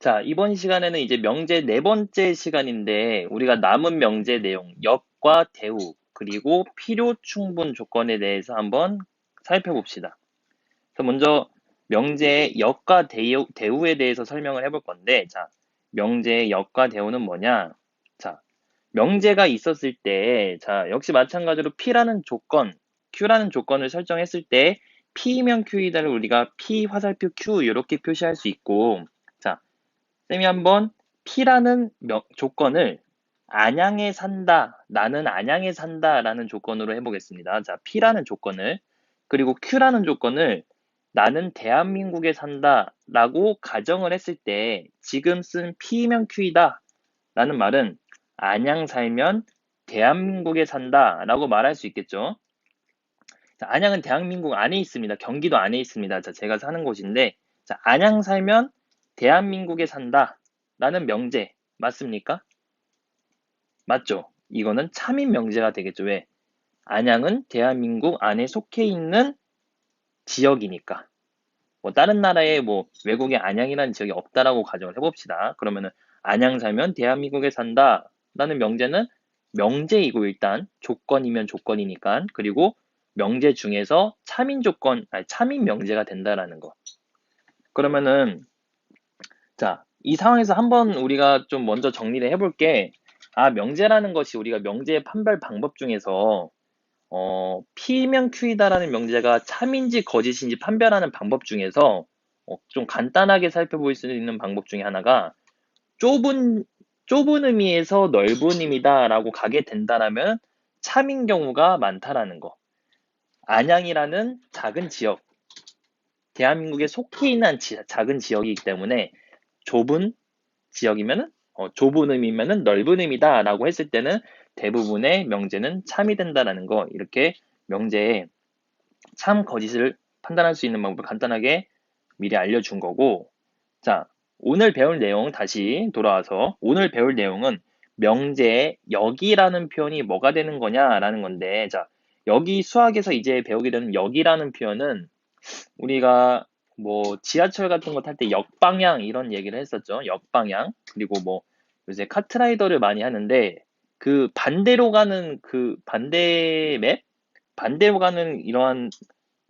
자, 이번 시간에는 이제 명제 네 번째 시간인데, 우리가 남은 명제 내용, 역과 대우, 그리고 필요 충분 조건에 대해서 한번 살펴봅시다. 그래서 먼저 명제의 역과 대우에 대해서 설명을 해볼 건데, 자, 명제의 역과 대우는 뭐냐? 자, 명제가 있었을 때, 자, 역시 마찬가지로 P라는 조건, Q라는 조건을 설정했을 때, P면 Q이다를 우리가 P 화살표 Q 이렇게 표시할 수 있고, 자, 쌤이 한번 P라는 조건을 안양에 산다, 나는 안양에 산다 라는 조건으로 해보겠습니다. 자, P라는 조건을, 그리고 Q라는 조건을 나는 대한민국에 산다 라고 가정을 했을 때 지금 쓴 P면 Q이다 라는 말은 안양 살면 대한민국에 산다 라고 말할 수 있겠죠. 자, 안양은 대한민국 안에 있습니다. 경기도 안에 있습니다. 자, 제가 사는 곳인데, 자, 안양 살면 대한민국에 산다 라는 명제 맞습니까? 맞죠? 이거는 참인 명제가 되겠죠. 왜? 안양은 대한민국 안에 속해 있는 지역이니까. 뭐 다른 나라에 뭐 외국에 안양이라는 지역이 없다라고 가정을 해봅시다. 그러면은 안양 살면 대한민국에 산다 라는 명제는 명제이고 일단 조건이면 조건이니까. 그리고 명제 중에서 참인 조건, 아니 참인 명제가 된다라는 거. 그러면은 자, 이 상황에서 한번 우리가 좀 먼저 정리를 해볼게. 아, 명제라는 것이 우리가 명제의 판별 방법 중에서 P면 Q이다라는 명제가 참인지 거짓인지 판별하는 방법 중에서 좀 간단하게 살펴볼 수 있는 방법 중에 하나가 좁은, 좁은 의미에서 넓은 의미다라고 가게 된다라면 참인 경우가 많다라는 거. 안양이라는 작은 지역, 대한민국에 속해 있는 작은 지역이기 때문에 좁은 지역이면은 좁은 의미면은 넓은 의미다라고 했을 때는 대부분의 명제는 참이 된다라는 거 이렇게 명제에 참 거짓을 판단할 수 있는 방법을 간단하게 미리 알려준 거고 자 오늘 배울 내용 다시 돌아와서 오늘 배울 내용은 명제에 여기라는 표현이 뭐가 되는 거냐라는 건데 자 여기 수학에서 이제 배우게 되는 여기라는 표현은 우리가 뭐 지하철 같은 거 탈 때 역방향 이런 얘기를 했었죠. 역방향. 그리고 뭐 요새 카트라이더를 많이 하는데 그 반대로 가는 그 반대 맵? 반대로 가는 이러한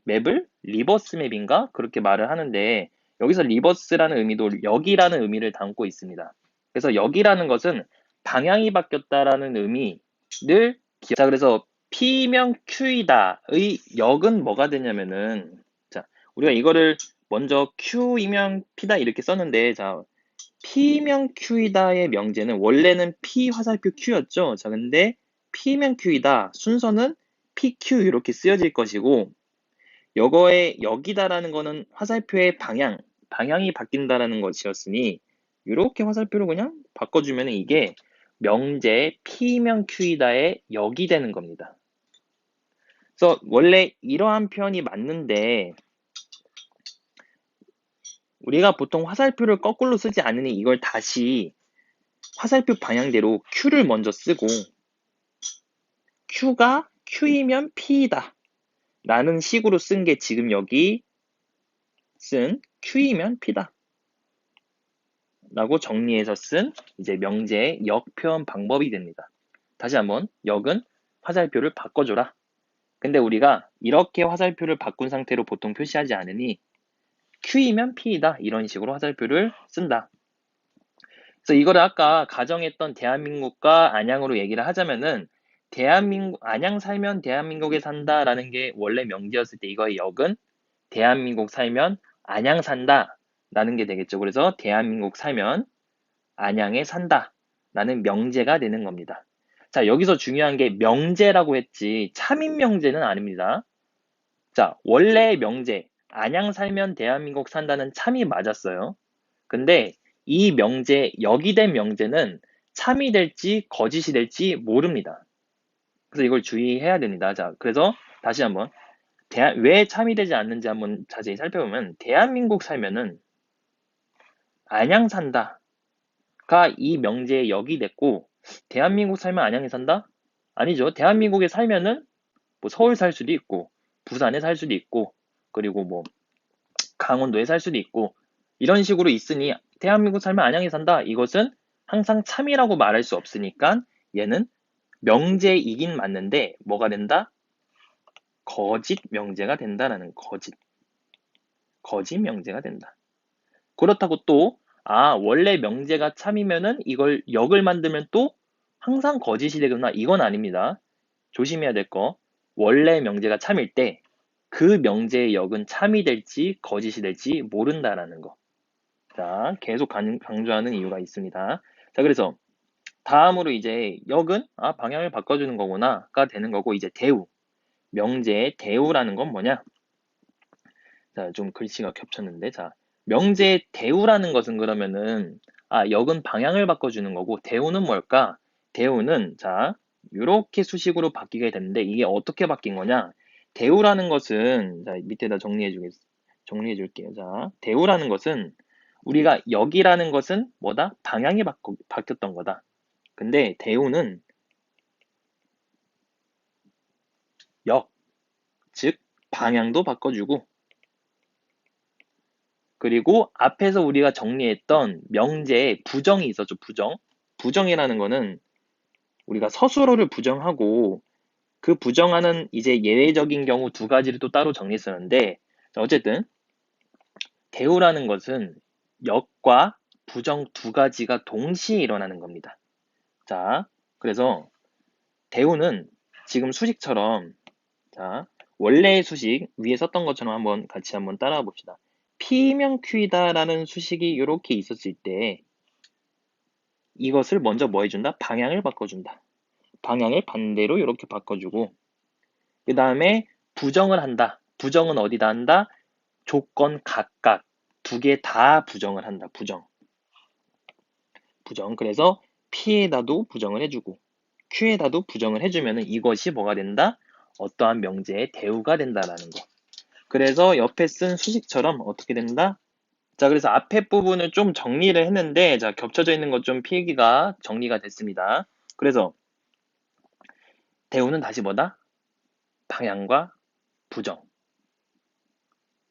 맵을 리버스 맵인가? 그렇게 말을 하는데 여기서 리버스라는 의미도 여기라는 의미를 담고 있습니다. 그래서 여기라는 것은 방향이 바뀌었다라는 의미를 자, 그래서 P면 Q이다의 역은 뭐가 되냐면은 자, 우리가 이거를 먼저 Q이면 P다 이렇게 썼는데 자, P면 Q이다의 명제는 원래는 P 화살표 Q였죠. 자, 근데 P면 Q이다 순서는 PQ 이렇게 쓰여질 것이고 여거의 여기다라는 거는 화살표의 방향이 바뀐다라는 것이었으니 이렇게 화살표를 그냥 바꿔주면 이게 명제 P면 Q이다의 역이 되는 겁니다. 그래서 원래 이러한 표현이 맞는데 우리가 보통 화살표를 거꾸로 쓰지 않으니 이걸 다시 화살표 방향대로 Q를 먼저 쓰고 Q가 Q이면 P이다 라는 식으로 쓴 게 지금 여기 쓴 Q이면 P다 라고 정리해서 쓴 이제 명제의 역 표현 방법이 됩니다. 다시 한번 역은 화살표를 바꿔줘라. 근데 우리가 이렇게 화살표를 바꾼 상태로 보통 표시하지 않으니 Q이면 P이다 이런 식으로 화살표를 쓴다. 그래서 이거를 아까 가정했던 대한민국과 안양으로 얘기를 하자면은 안양 살면 대한민국에 산다라는 게 원래 명제였을 때 이거의 역은 대한민국 살면 안양 산다 라는 게 되겠죠. 그래서 대한민국 살면 안양에 산다 라는 명제가 되는 겁니다. 자, 여기서 중요한 게 명제라고 했지 참인 명제는 아닙니다. 자, 원래 명제 안양 살면 대한민국 산다는 참이 맞았어요. 근데 이 명제, 역이 된 명제는 참이 될지 거짓이 될지 모릅니다. 그래서 이걸 주의해야 됩니다. 자, 그래서 다시 한번 왜 참이 되지 않는지 한번 자세히 살펴보면 대한민국 살면은 안양 산다가 이 명제의 역이 됐고 대한민국 살면 안양에 산다? 아니죠. 대한민국에 살면은 뭐 서울 살 수도 있고 부산에 살 수도 있고 그리고 뭐 강원도에 살 수도 있고 이런 식으로 있으니 대한민국 살면 안양에 산다. 이것은 항상 참이라고 말할 수 없으니까 얘는 명제이긴 맞는데 뭐가 된다? 거짓 명제가 된다라는 거짓 명제가 된다. 그렇다고 또 원래 명제가 참이면은 이걸 역을 만들면 또 항상 거짓이 되거나 이건 아닙니다. 조심해야 될 거. 원래 명제가 참일 때 그 명제의 역은 참이 될지 거짓이 될지 모른다라는 거. 자, 계속 강조하는 이유가 있습니다. 자, 그래서 다음으로 이제 역은 방향을 바꿔주는 거구나가 되는 거고 이제 대우. 명제의 대우라는 건 뭐냐? 자, 좀 글씨가 겹쳤는데 자, 명제의 대우라는 것은 그러면은 역은 방향을 바꿔주는 거고 대우는 뭘까? 대우는 자, 이렇게 수식으로 바뀌게 되는데 이게 어떻게 바뀐 거냐? 대우라는 것은 자, 밑에다 정리해 줄게요. 자, 대우라는 것은 우리가 역이라는 것은 뭐다? 방향이 바뀌었던 거다. 근데 대우는 역, 즉 방향도 바꿔주고 그리고 앞에서 우리가 정리했던 명제에 부정이 있었죠. 부정. 부정이라는 거는 우리가 서술어를 부정하고 그 부정하는 이제 예외적인 경우 두 가지를 또 따로 정리했었는데 어쨌든 대우라는 것은 역과 부정 두 가지가 동시에 일어나는 겁니다. 자, 그래서 대우는 지금 수식처럼 자, 원래의 수식 위에 썼던 것처럼 같이 한번 따라와 봅시다. P명 Q이다라는 수식이 이렇게 있었을 때 이것을 먼저 뭐 해준다? 방향을 바꿔준다. 방향을 반대로 이렇게 바꿔주고 그 다음에 부정을 한다. 부정은 어디다 한다? 조건 각각 두 개 다 부정을 한다. 부정. 그래서 P에다도 부정을 해주고 Q에다도 부정을 해주면 이것이 뭐가 된다? 어떠한 명제의 대우가 된다라는 거. 그래서 옆에 쓴 수식처럼 어떻게 된다? 자, 그래서 앞에 부분을 좀 정리를 했는데, 자, 겹쳐져 있는 것 좀 필기가 정리가 됐습니다. 그래서 대우는 다시 뭐다? 방향과 부정,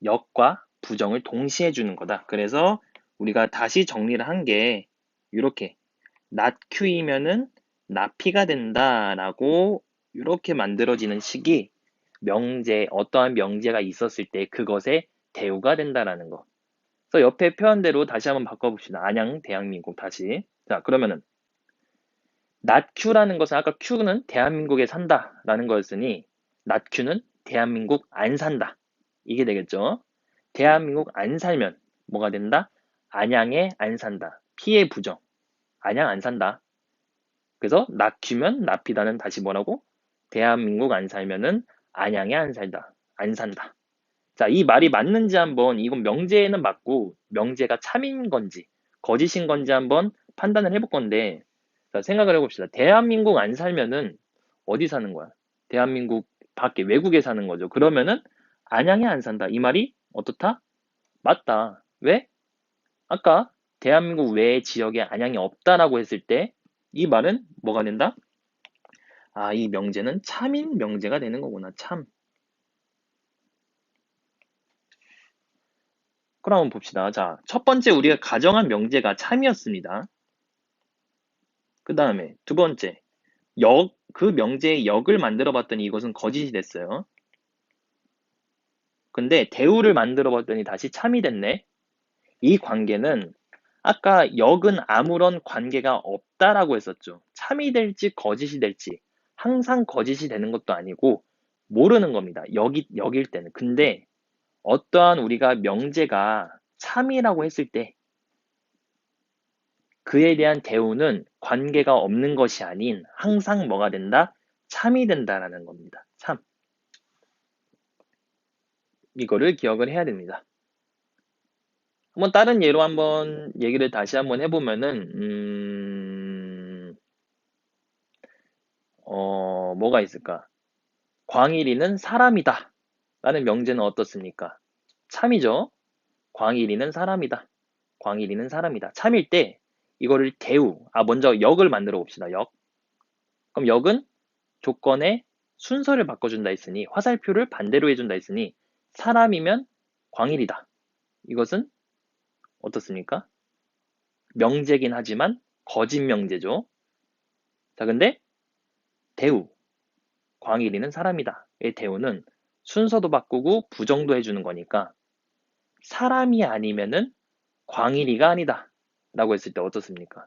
역과 부정을 동시에 주는 거다. 그래서 우리가 다시 정리를 한 게 이렇게 낫큐이면은 나피가 된다라고 이렇게 만들어지는 식이 어떠한 명제가 있었을 때 그것의 대우가 된다라는 거. 그래서 옆에 표현대로 다시 한번 바꿔봅시다. 안양, 대한민국 다시. 자, 그러면은 낫큐라는 것은 아까 큐는 대한민국에 산다라는 거였으니 낫큐는 대한민국 안 산다. 이게 되겠죠. 대한민국 안 살면 뭐가 된다? 안양에 안 산다. 피해 부정. 안양 안 산다. 그래서 낫큐면 납피다는 다시 뭐라고? 대한민국 안 살면은 안양에 안 살다. 안 산다. 자, 이 말이 맞는지 한번 이건 명제에는 맞고 명제가 참인 건지 거짓인 건지 한번 판단을 해볼 건데 자, 생각을 해봅시다. 대한민국 안 살면은 어디 사는 거야? 대한민국 밖에 외국에 사는 거죠. 그러면은 안양에 안 산다. 이 말이 어떻다? 맞다. 왜? 아까 대한민국 외의 지역에 안양이 없다라고 했을 때 이 말은 뭐가 된다? 이 명제는 참인 명제가 되는 거구나. 참. 그럼 한번 봅시다. 자, 첫 번째 우리가 가정한 명제가 참이었습니다. 그 다음에 두 번째, 그 명제의 역을 만들어 봤더니 이것은 거짓이 됐어요. 근데 대우를 만들어 봤더니 다시 참이 됐네. 이 관계는 아까 역은 아무런 관계가 없다라고 했었죠. 참이 될지 거짓이 될지 항상 거짓이 되는 것도 아니고 모르는 겁니다. 역일 때는. 근데 어떠한 우리가 명제가 참이라고 했을 때 그에 대한 대우는 관계가 없는 것이 아닌 항상 뭐가 된다? 참이 된다라는 겁니다. 참. 이거를 기억을 해야 됩니다. 한번 다른 예로 한번 얘기를 다시 한번 해보면은, 뭐가 있을까? 광일이는 사람이다. 라는 명제는 어떻습니까? 참이죠? 광일이는 사람이다. 광일이는 사람이다. 참일 때 이거를 먼저 역을 만들어 봅시다. 역. 그럼 역은 조건에 순서를 바꿔준다 했으니 화살표를 반대로 해준다 했으니 사람이면 광일이다. 이것은 어떻습니까? 명제긴 하지만 거짓 명제죠. 자, 근데 대우, 광일이는 사람이다. 의 대우는 순서도 바꾸고 부정도 해주는 거니까 사람이 아니면은 광일이가 아니다. 라고 했을 때 어떻습니까?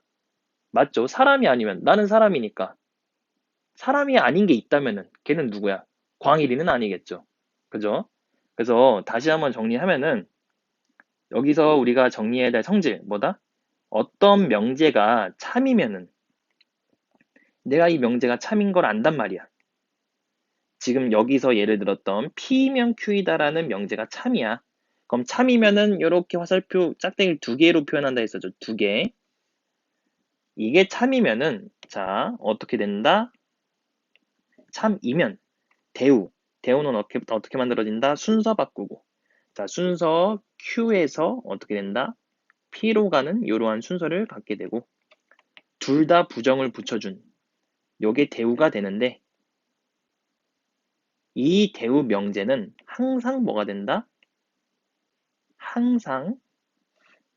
맞죠? 사람이 아니면 나는 사람이니까 사람이 아닌 게 있다면은 걔는 누구야? 광일이는 아니겠죠. 그죠? 그래서 다시 한번 정리하면은 여기서 우리가 정리해야 될 성질 뭐다? 어떤 명제가 참이면은 내가 이 명제가 참인 걸 안단 말이야. 지금 여기서 예를 들었던 P면 Q이다라는 명제가 참이야. 그럼 참이면은 이렇게 화살표 짝대기를 두 개로 표현한다 했었죠. 두 개. 이게 참이면은 자 어떻게 된다? 참이면 대우. 대우는 어떻게 만들어진다? 순서 바꾸고. 자 순서 Q에서 어떻게 된다? P로 가는 이러한 순서를 갖게 되고 둘 다 부정을 붙여준 요게 대우가 되는데 이 대우 명제는 항상 뭐가 된다? 항상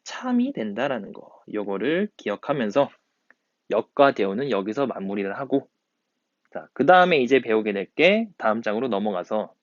참이 된다라는 거. 요거를 기억하면서 역과 대우는 여기서 마무리를 하고 자, 그 다음에 이제 배우게 될 게 다음 장으로 넘어가서